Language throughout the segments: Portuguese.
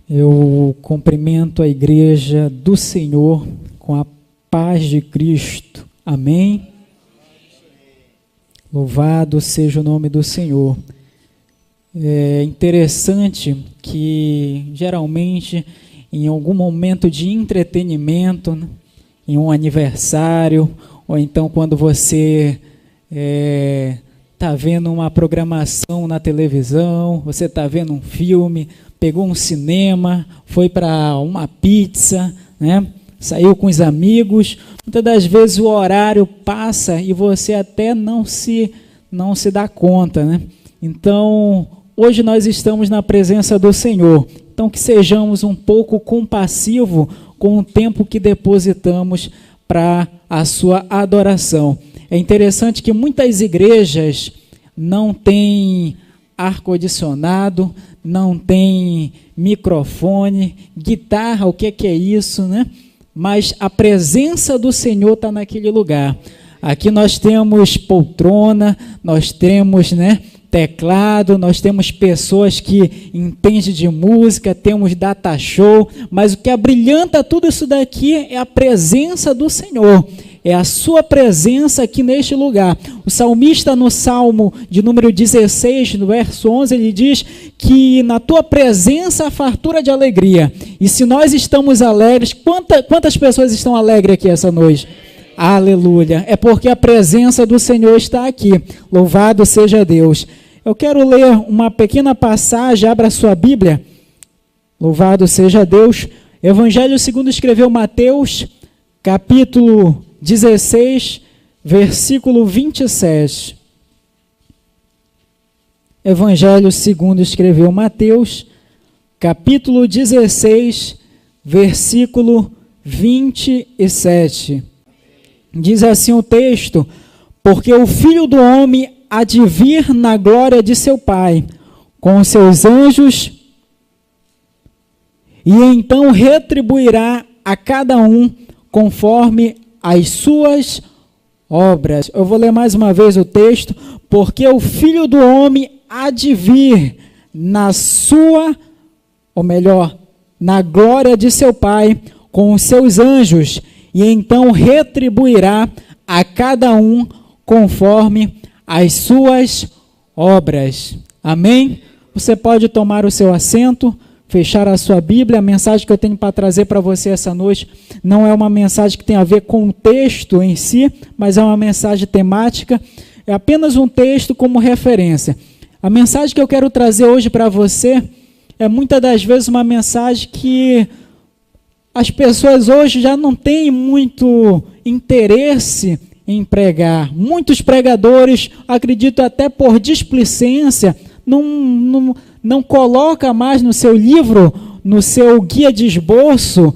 Eu cumprimento a igreja do Senhor com a paz de Cristo. Amém? Louvado seja o nome do Senhor. É interessante que, geralmente, em algum momento de entretenimento, em um aniversário, ou então quando você está vendo uma programação na televisão, você está vendo um filme, pegou um cinema, foi para uma pizza, né? Saiu com os amigos, muitas das vezes o horário passa e você até não se dá conta, né? Então, hoje nós estamos na presença do Senhor, então que sejamos um pouco compassivos com o tempo que depositamos para a sua adoração. É interessante que muitas igrejas não têm ar-condicionado, não tem microfone, guitarra, o que é isso, né? Mas a presença do Senhor está naquele lugar. Aqui nós temos poltrona, nós temos, teclado, nós temos pessoas que entendem de música, temos data show, mas o que abrilhanta tudo isso daqui é a presença do Senhor. É a sua presença aqui neste lugar. O salmista, no Salmo de número 16, no verso 11, ele diz que na tua presença há fartura de alegria. E se nós estamos alegres, quantas pessoas estão alegres aqui essa noite? Aleluia. É porque a presença do Senhor está aqui. Louvado seja Deus. Eu quero ler uma pequena passagem, abra a sua Bíblia. Louvado seja Deus. Evangelho segundo escreveu Mateus, capítulo 16, versículo 27. Evangelho segundo escreveu Mateus, capítulo 16, versículo 27. Diz assim o texto: porque o Filho do Homem há de vir na glória de seu Pai, com os seus anjos, e então retribuirá a cada um conforme as suas obras. Eu vou ler mais uma vez o texto. Porque o Filho do Homem há de vir na glória de seu Pai, com os seus anjos, e então retribuirá a cada um conforme as suas obras. Amém? Você pode tomar o seu assento, fechar a sua Bíblia. A mensagem que eu tenho para trazer para você essa noite não é uma mensagem que tem a ver com o texto em si, mas é uma mensagem temática, é apenas um texto como referência. A mensagem que eu quero trazer hoje para você é muitas das vezes uma mensagem que as pessoas hoje já não têm muito interesse em pregar. Muitos pregadores, acredito até por displicência, não coloca mais no seu livro, no seu guia de esboço,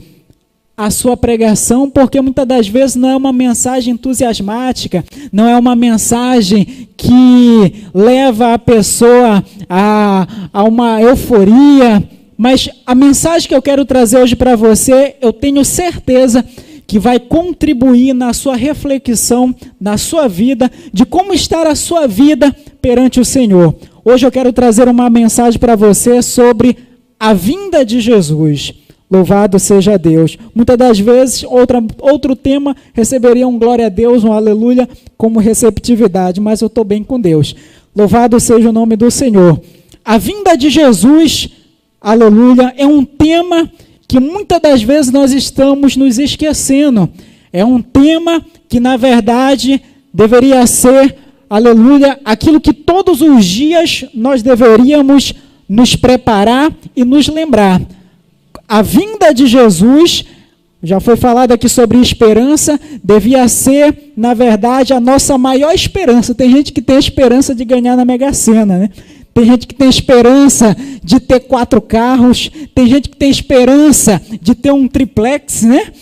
a sua pregação, porque muitas das vezes não é uma mensagem entusiasmática, não é uma mensagem que leva a pessoa a uma euforia, mas a mensagem que eu quero trazer hoje para você, eu tenho certeza que vai contribuir na sua reflexão, na sua vida, de como estar a sua vida perante o Senhor. Hoje eu quero trazer uma mensagem para você sobre a vinda de Jesus. Louvado seja Deus. Muitas das vezes, outro tema receberia um glória a Deus, um aleluia, como receptividade, mas eu estou bem com Deus. Louvado seja o nome do Senhor. A vinda de Jesus, aleluia, é um tema que muitas das vezes nós estamos nos esquecendo. É um tema que, na verdade, deveria ser, aleluia, aquilo que todos os dias nós deveríamos nos preparar e nos lembrar. A vinda de Jesus, já foi falado aqui sobre esperança, devia ser, na verdade, a nossa maior esperança. Tem gente que tem a esperança de ganhar na Mega Sena, né? Tem gente que tem esperança de ter 4 carros, tem gente que tem esperança de ter um triplex, né?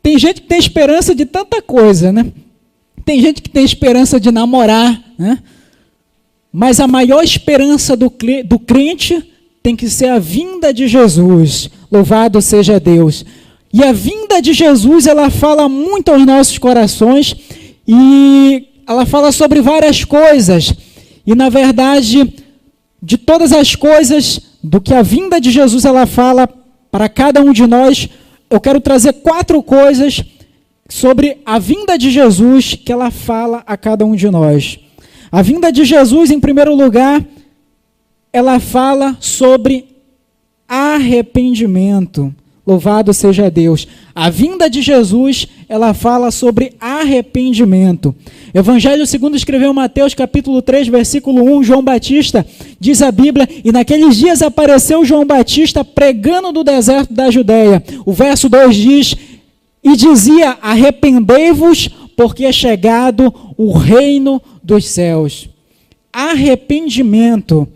Tem gente que tem esperança de tanta coisa, né? Tem gente que tem esperança de namorar, né? Mas a maior esperança do crente tem que ser a vinda de Jesus. Louvado seja Deus. E a vinda de Jesus, ela fala muito aos nossos corações e ela fala sobre várias coisas. E, na verdade, de todas as coisas, do que a vinda de Jesus ela fala para cada um de nós, eu quero trazer 4 coisas sobre a vinda de Jesus que ela fala a cada um de nós. A vinda de Jesus, em primeiro lugar, ela fala sobre arrependimento. Louvado seja Deus. A vinda de Jesus, ela fala sobre arrependimento. Evangelho segundo escreveu Mateus, capítulo 3, versículo 1, João Batista, diz a Bíblia, e naqueles dias apareceu João Batista pregando no deserto da Judéia. O verso 2 diz, e dizia, arrependei-vos, porque é chegado o reino dos céus. Arrependimento.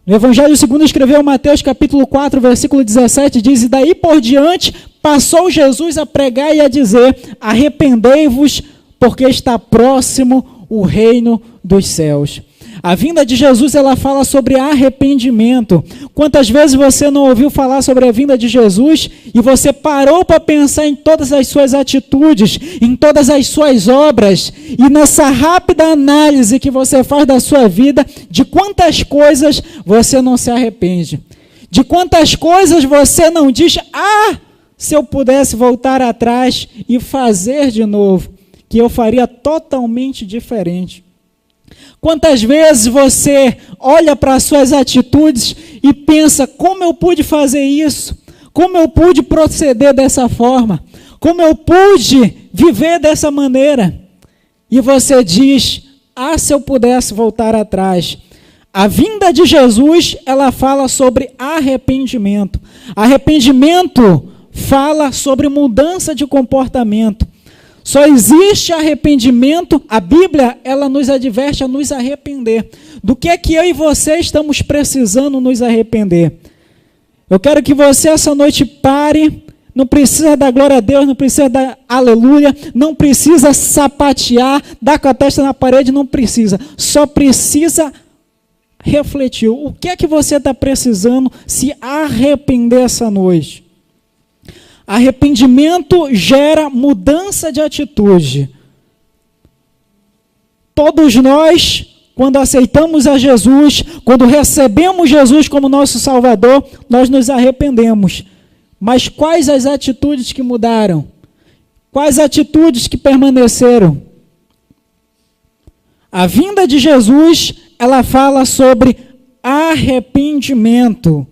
No Evangelho segundo escreveu Mateus, capítulo 4, versículo 17, diz, e daí por diante passou Jesus a pregar e a dizer, arrependei-vos, porque está próximo o reino dos céus. A vinda de Jesus, ela fala sobre arrependimento. Quantas vezes você não ouviu falar sobre a vinda de Jesus e você parou para pensar em todas as suas atitudes, em todas as suas obras, e nessa rápida análise que você faz da sua vida, de quantas coisas você não se arrepende, de quantas coisas você não diz, se eu pudesse voltar atrás e fazer de novo, que eu faria totalmente diferente. Quantas vezes você olha para as suas atitudes e pensa, como eu pude fazer isso? Como eu pude proceder dessa forma? Como eu pude viver dessa maneira? E você diz, se eu pudesse voltar atrás. A vinda de Jesus, ela fala sobre arrependimento. Arrependimento fala sobre mudança de comportamento. Só existe arrependimento, a Bíblia, ela nos adverte a nos arrepender. Do que é que eu e você estamos precisando nos arrepender? Eu quero que você essa noite pare, não precisa dar glória a Deus, não precisa dar aleluia, não precisa sapatear, dar com a testa na parede, não precisa. Só precisa refletir. O que é que você está precisando se arrepender essa noite? Arrependimento gera mudança de atitude. Todos nós, quando aceitamos a Jesus, quando recebemos Jesus como nosso Salvador, nós nos arrependemos. Mas quais as atitudes que mudaram? Quais atitudes que permaneceram? A vinda de Jesus, ela fala sobre arrependimento.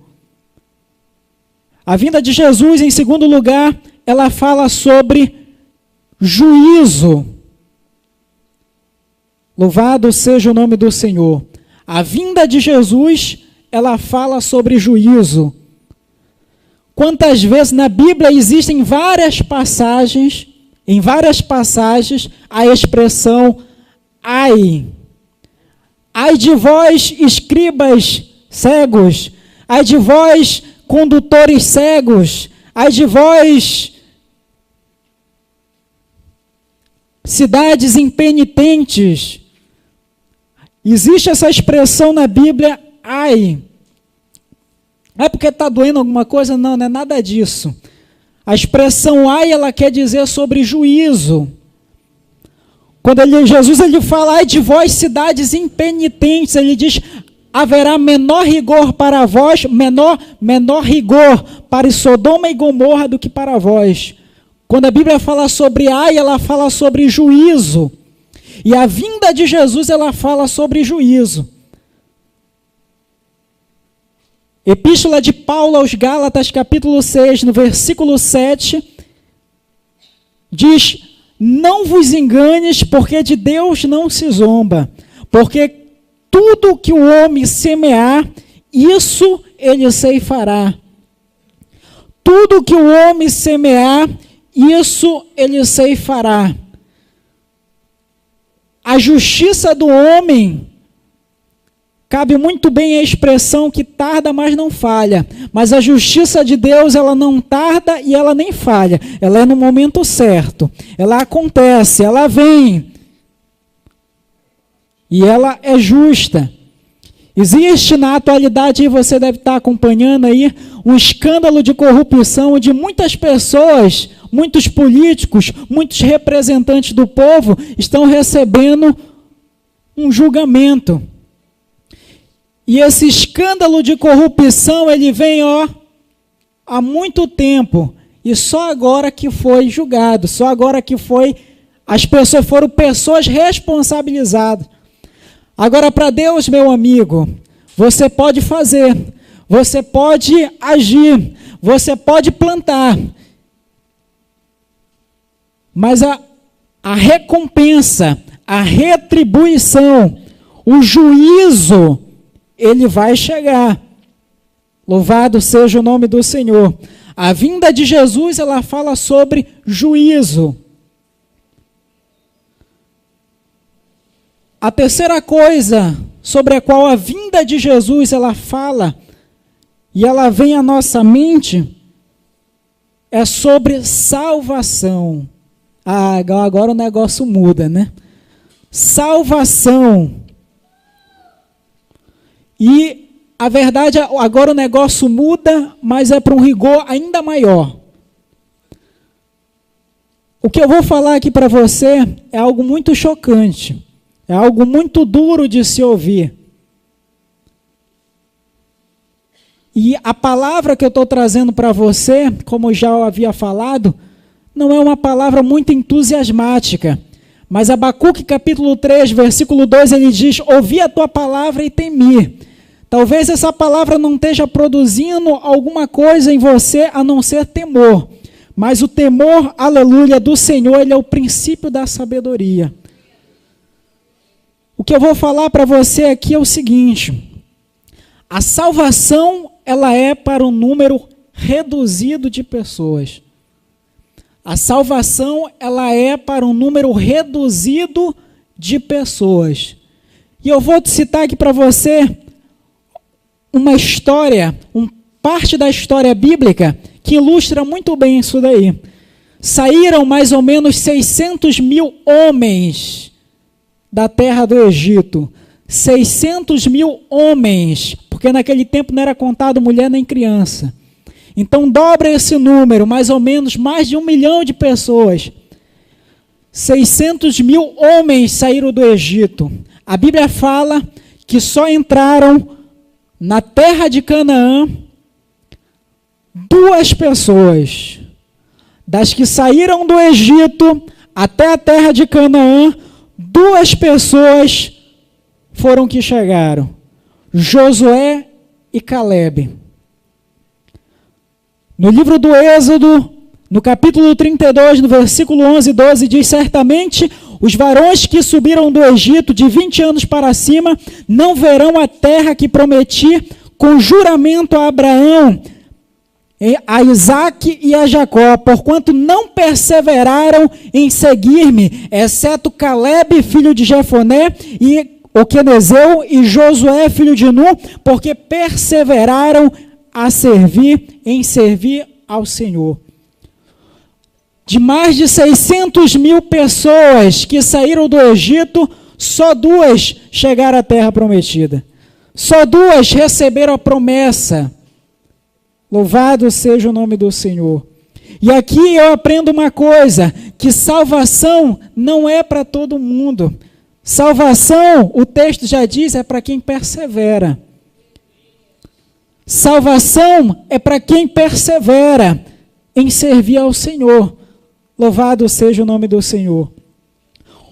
A vinda de Jesus, em segundo lugar, ela fala sobre juízo. Louvado seja o nome do Senhor. A vinda de Jesus, ela fala sobre juízo. Quantas vezes na Bíblia existem várias passagens, a expressão ai. Ai de vós, escribas cegos, ai de vós, condutores cegos, ai de vós, cidades impenitentes. Existe essa expressão na Bíblia, ai. É porque está doendo alguma coisa? Não, não é nada disso. A expressão ai, ela quer dizer sobre juízo. Quando Jesus fala, ai de vós, cidades impenitentes, ele diz, haverá menor rigor para vós, menor rigor para Sodoma e Gomorra do que para vós. Quando a Bíblia fala sobre ai, ela fala sobre juízo. E a vinda de Jesus, ela fala sobre juízo. Epístola de Paulo aos Gálatas, capítulo 6, no versículo 7, diz, não vos enganes, porque de Deus não se zomba, porque tudo que o homem semear, isso ele ceifará. Tudo que o homem semear, isso ele ceifará. A justiça do homem, cabe muito bem a expressão que tarda, mas não falha. Mas a justiça de Deus, ela não tarda e ela nem falha. Ela é no momento certo. Ela acontece, ela vem. E ela é justa. Existe na atualidade, e você deve estar acompanhando aí, um escândalo de corrupção onde muitas pessoas, muitos políticos, muitos representantes do povo estão recebendo um julgamento. E esse escândalo de corrupção, ele vem, há muito tempo. E só agora que foi julgado, só agora que foram pessoas responsabilizadas. Agora, para Deus, meu amigo, você pode fazer, você pode agir, você pode plantar. Mas a recompensa, a retribuição, o juízo, ele vai chegar. Louvado seja o nome do Senhor. A vinda de Jesus, ela fala sobre juízo. A terceira coisa sobre a qual a vinda de Jesus, ela fala, e ela vem à nossa mente, é sobre salvação. Agora o negócio muda, né? Salvação. E a verdade, agora o negócio muda, mas é para um rigor ainda maior. O que eu vou falar aqui para você é algo muito chocante. É algo muito duro de se ouvir. E a palavra que eu estou trazendo para você, como já havia falado, não é uma palavra muito entusiasmática. Mas Abacuque capítulo 3, versículo 2, ele diz: ouvi a tua palavra e temi. Talvez essa palavra não esteja produzindo alguma coisa em você a não ser temor. Mas o temor, aleluia, do Senhor, ele é o princípio da sabedoria. O que eu vou falar para você aqui é o seguinte: a salvação, ela é para um número reduzido de pessoas. A salvação, ela é para um número reduzido de pessoas. E eu vou citar aqui para você uma história, parte da história bíblica, que ilustra muito bem isso daí. Saíram mais ou menos 600 mil homens da terra do Egito. 600 mil homens, porque naquele tempo não era contado mulher nem criança. Então dobra esse número, mais ou menos mais de 1 milhão de pessoas. 600 mil homens saíram do Egito. A Bíblia fala que só entraram na terra de Canaã 2 pessoas. Das que saíram do Egito até a terra de Canaã, 2 pessoas foram que chegaram: Josué e Calebe. No livro do Êxodo, no capítulo 32, no versículo 11 e 12, diz: certamente os varões que subiram do Egito de 20 anos para cima não verão a terra que prometi com juramento a Abraão, a Isaque e a Jacó, porquanto não perseveraram em seguir-me, exceto Calebe, filho de Jefoné, e o quenezeu, e Josué, filho de Nun, porque perseveraram em servir ao Senhor. De mais de 600 mil pessoas que saíram do Egito, só 2 chegaram à terra prometida. Só 2 receberam a promessa. Louvado seja o nome do Senhor. E aqui eu aprendo uma coisa, que salvação não é para todo mundo. Salvação, o texto já diz, é para quem persevera. Salvação é para quem persevera em servir ao Senhor. Louvado seja o nome do Senhor.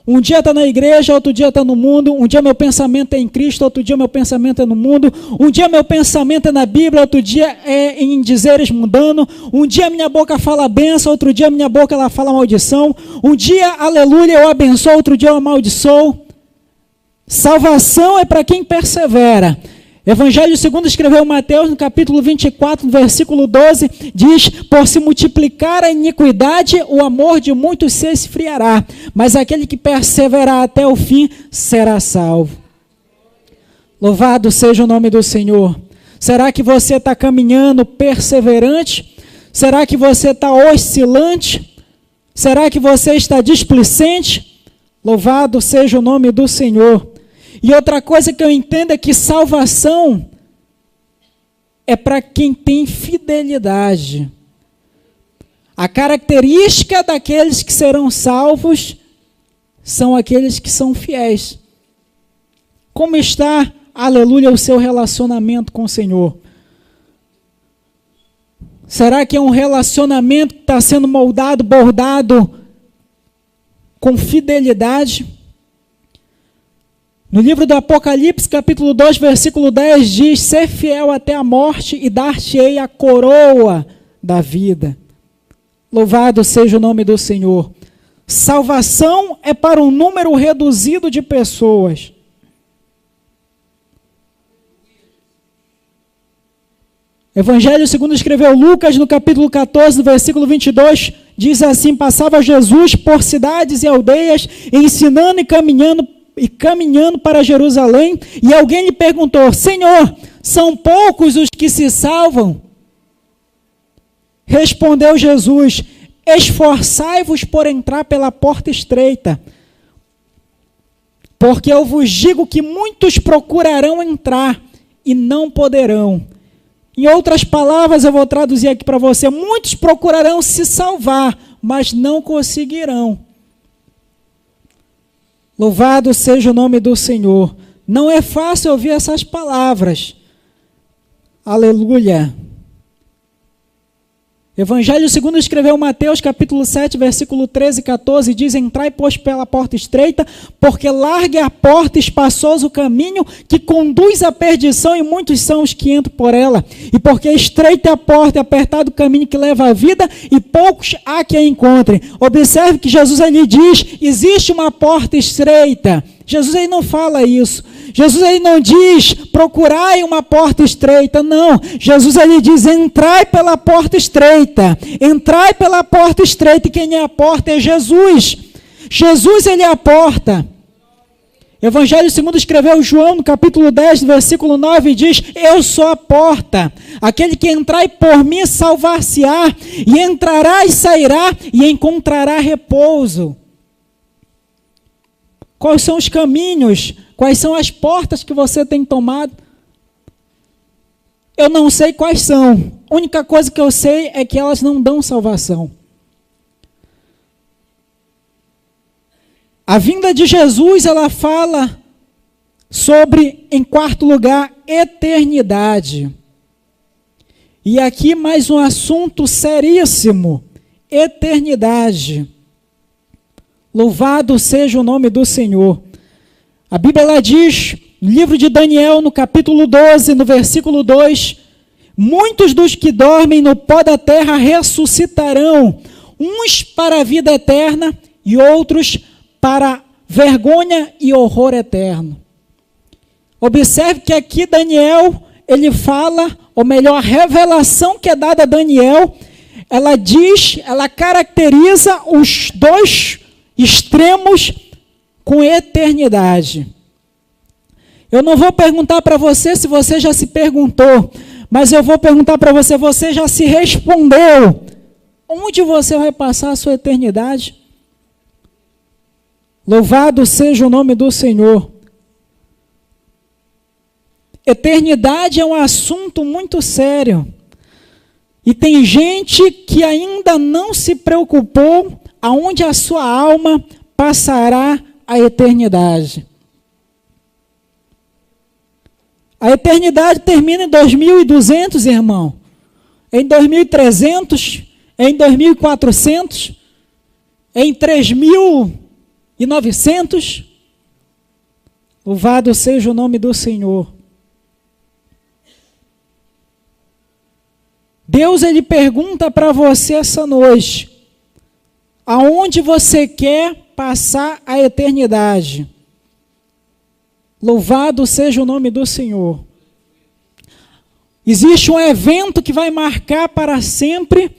Um dia está na igreja, outro dia está no mundo. Um dia meu pensamento é em Cristo, outro dia meu pensamento é no mundo. Um dia meu pensamento é na Bíblia, outro dia é em dizeres mundano. Um dia minha boca fala bênção, outro dia minha boca ela fala maldição. Um dia, aleluia, eu abençoo, outro dia eu amaldiçoo. Salvação é para quem persevera. Evangelho segundo escreveu Mateus, no capítulo 24, no versículo 12, diz: por se multiplicar a iniquidade, o amor de muitos se esfriará, mas aquele que perseverar até o fim será salvo. Louvado seja o nome do Senhor. Será que você está caminhando perseverante? Será que você está oscilante? Será que você está displicente? Louvado seja o nome do Senhor. E outra coisa que eu entendo é que salvação é para quem tem fidelidade. A característica daqueles que serão salvos são aqueles que são fiéis. Como está aleluia, o seu relacionamento com o Senhor? Será que é um relacionamento que está sendo moldado, bordado com fidelidade? No livro do Apocalipse, capítulo 2, versículo 10, diz: ser fiel até a morte e dar-te-ei a coroa da vida. Louvado seja o nome do Senhor. Salvação é para um número reduzido de pessoas. Evangelho segundo escreveu Lucas, no capítulo 14, no versículo 22, diz assim: passava Jesus por cidades e aldeias, ensinando e caminhando para Jerusalém, e alguém lhe perguntou: Senhor, são poucos os que se salvam? Respondeu Jesus: esforçai-vos por entrar pela porta estreita, porque eu vos digo que muitos procurarão entrar e não poderão. Em outras palavras, eu vou traduzir aqui para você: muitos procurarão se salvar, mas não conseguirão. Louvado seja o nome do Senhor. Não é fácil ouvir essas palavras. Aleluia. Evangelho segundo escreveu Mateus, capítulo 7, versículo 13 e 14, diz: entrai, pois, pela porta estreita, porque larga é a porta, espaçoso o caminho, que conduz à perdição, e muitos são os que entram por ela. E porque estreita é a porta, e apertado o caminho que leva à vida, e poucos há que a encontrem. Observe que Jesus ali diz: existe uma porta estreita. Jesus aí não fala isso. Jesus aí não diz: procurai uma porta estreita. Não. Jesus aí diz: entrai pela porta estreita. Entrai pela porta estreita. E quem é a porta é Jesus. Jesus, ele é a porta. Evangelho segundo escreveu João, no capítulo 10, versículo 9, diz: eu sou a porta. Aquele que entrar e por mim salvar-se-á, e entrará e sairá e encontrará repouso. Quais são os caminhos? Quais são as portas que você tem tomado? Eu não sei quais são. A única coisa que eu sei é que elas não dão salvação. A vinda de Jesus, ela fala sobre, em quarto lugar, eternidade. E aqui mais um assunto seríssimo: eternidade. Louvado seja o nome do Senhor. A Bíblia ela diz, no livro de Daniel, no capítulo 12, no versículo 2, muitos dos que dormem no pó da terra ressuscitarão, uns para a vida eterna e outros para vergonha e horror eterno. Observe que aqui Daniel, ele fala, ou melhor, a revelação que é dada a Daniel, ela diz, ela caracteriza os dois extremos com eternidade. Eu não vou perguntar para você se você já se perguntou, mas eu vou perguntar para você: você já se respondeu? Onde você vai passar a sua eternidade? Louvado seja o nome do Senhor. Eternidade é um assunto muito sério. E tem gente que ainda não se preocupou aonde a sua alma passará a eternidade. A eternidade termina em 2200, irmão. Em 2300, em 2400, em 3900. Louvado seja o nome do Senhor. Deus, ele pergunta para você essa noite: aonde você quer passar a eternidade? Louvado seja o nome do Senhor. Existe um evento que vai marcar para sempre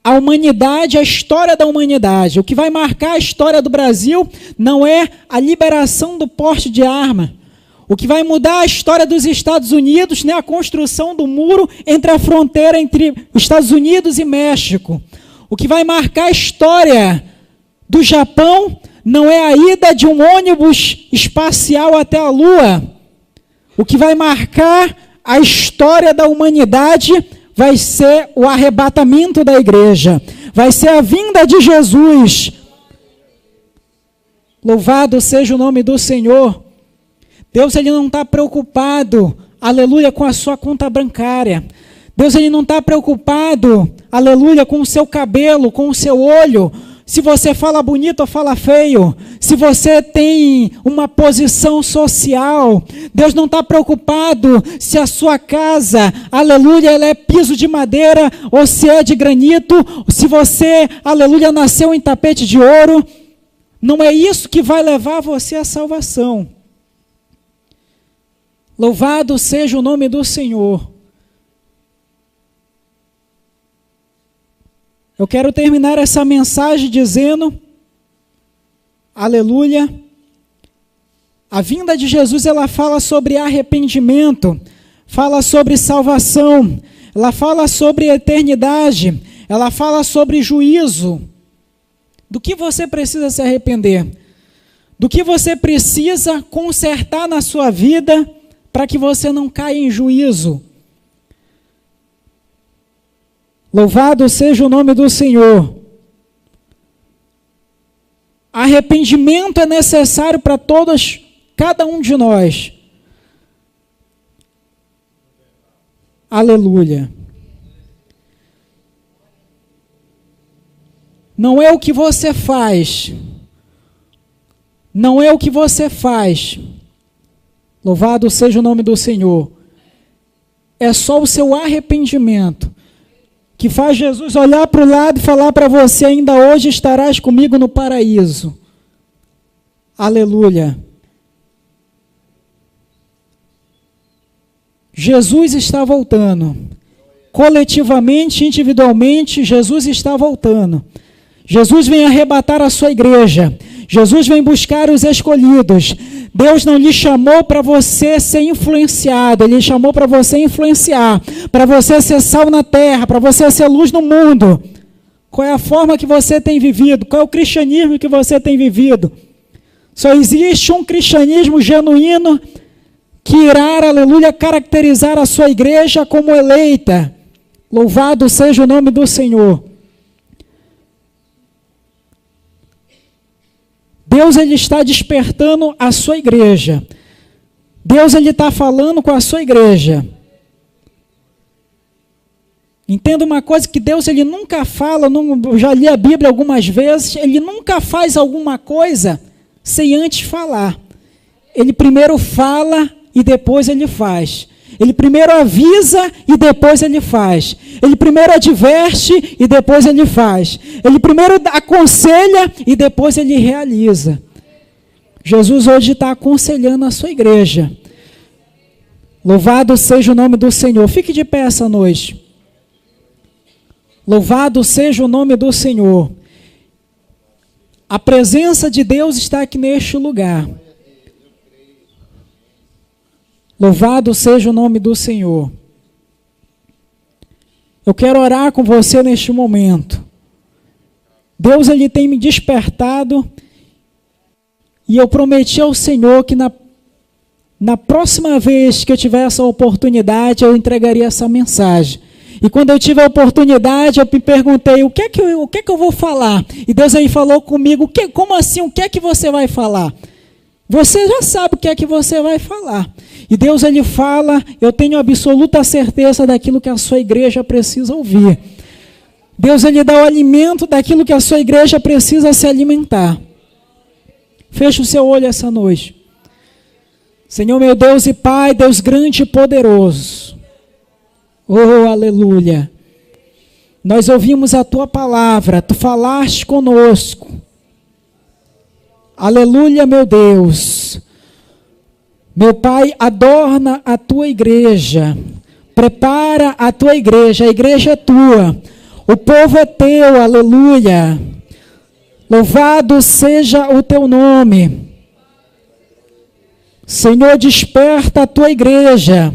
a humanidade, a história da humanidade. O que vai marcar a história do Brasil não é a liberação do porte de arma. O que vai mudar a história dos Estados Unidos não é a construção do muro entre a fronteira entre os Estados Unidos e México. O que vai marcar a história do Japão não é a ida de um ônibus espacial até a Lua. O que vai marcar a história da humanidade vai ser o arrebatamento da igreja. Vai ser a vinda de Jesus. Louvado seja o nome do Senhor. Deus ele não está preocupado, aleluia, com a sua conta bancária. Deus ele não está preocupado, aleluia, com o seu cabelo, com o seu olho, se você fala bonito ou fala feio, se você tem uma posição social. Deus não está preocupado se a sua casa, aleluia, ela é piso de madeira ou se é de granito, se você, aleluia, nasceu em tapete de ouro. Não é isso que vai levar você à salvação. Louvado seja o nome do Senhor. Eu quero terminar essa mensagem dizendo, aleluia, a vinda de Jesus, ela fala sobre arrependimento, fala sobre salvação, ela fala sobre eternidade, ela fala sobre juízo. Do que você precisa se arrepender? Do que você precisa consertar na sua vida para que você não caia em juízo? Louvado seja o nome do Senhor. Arrependimento é necessário para todos, cada um de nós. Aleluia. Não é o que você faz. Não é o que você faz. Louvado seja o nome do Senhor. É só o seu arrependimento que faz Jesus olhar para o lado e falar para você: ainda hoje estarás comigo no paraíso. Aleluia. Jesus está voltando. Coletivamente, individualmente, Jesus está voltando. Jesus vem arrebatar a sua igreja. Jesus vem buscar os escolhidos. Deus não lhe chamou para você ser influenciado, Ele chamou para você influenciar, para você ser sal na terra, para você ser luz no mundo. Qual é a forma que você tem vivido? Qual é o cristianismo que você tem vivido? Só existe um cristianismo genuíno que irá, aleluia, caracterizar a sua igreja como eleita. Louvado seja o nome do Senhor. Deus ele está despertando a sua igreja. Deus ele está falando com a sua igreja. Entenda uma coisa, que Deus ele nunca fala, eu já li a Bíblia algumas vezes, Ele nunca faz alguma coisa sem antes falar. Ele primeiro fala e depois Ele faz. Ele primeiro avisa e depois Ele faz. Ele primeiro adverte e depois Ele faz. Ele primeiro aconselha e depois Ele realiza. Jesus hoje está aconselhando a sua igreja. Louvado seja o nome do Senhor. Fique de pé essa noite. Louvado seja o nome do Senhor. A presença de Deus está aqui neste lugar. Louvado seja o nome do Senhor. Eu quero orar com você neste momento. Deus ele tem me despertado e eu prometi ao Senhor que na próxima vez que eu tiver essa oportunidade, eu entregaria essa mensagem. E quando eu tive a oportunidade, eu me perguntei, o que é que eu vou falar? E Deus aí falou comigo, como assim, o que é que você vai falar? Você já sabe o que é que você vai falar. E Deus ele fala, eu tenho absoluta certeza daquilo que a sua igreja precisa ouvir. Deus ele dá o alimento daquilo que a sua igreja precisa se alimentar. Feche o seu olho essa noite. Senhor meu Deus e Pai, Deus grande e poderoso. Oh, aleluia. Nós ouvimos a tua palavra, tu falaste conosco. Aleluia, meu Deus. Meu Pai, adorna a tua igreja. Prepara a tua igreja. A igreja é tua. O povo é teu. Aleluia. Louvado seja o teu nome. Senhor, desperta a tua igreja.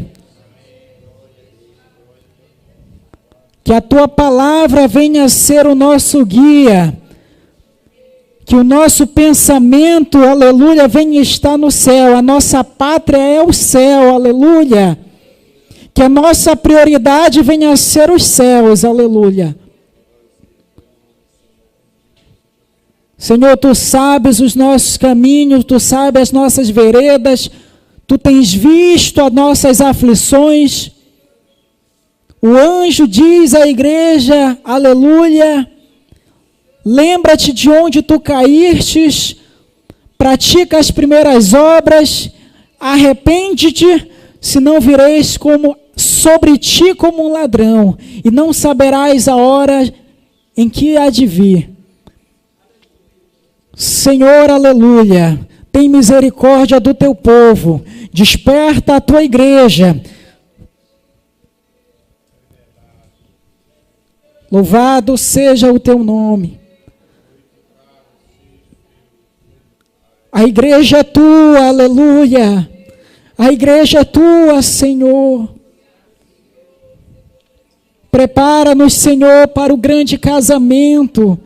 Que a tua palavra venha a ser o nosso guia. Que o nosso pensamento, aleluia, venha estar no céu. A nossa pátria é o céu, aleluia. Que a nossa prioridade venha a ser os céus, aleluia. Senhor, tu sabes os nossos caminhos, tu sabes as nossas veredas, Tu tens visto as nossas aflições. O anjo diz à igreja, aleluia, lembra-te de onde tu caístes, pratica as primeiras obras, arrepende-te, senão vireis sobre ti como um ladrão, e não saberás a hora em que há de vir. Senhor, aleluia, tem misericórdia do teu povo, desperta a tua igreja. Louvado seja o teu nome. A igreja é tua, aleluia. A igreja é tua, Senhor. Prepara-nos, Senhor, para o grande casamento.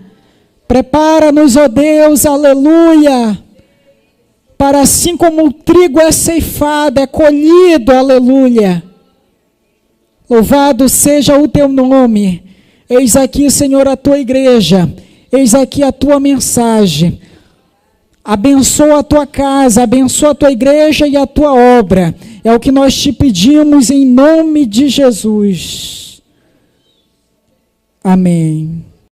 Prepara-nos, ó Deus, aleluia. Para assim como o trigo é ceifado, é colhido, aleluia. Louvado seja o teu nome. Eis aqui, Senhor, a tua igreja. Eis aqui a tua mensagem. Abençoa a tua casa, abençoa a tua igreja e a tua obra. É o que nós te pedimos em nome de Jesus. Amém.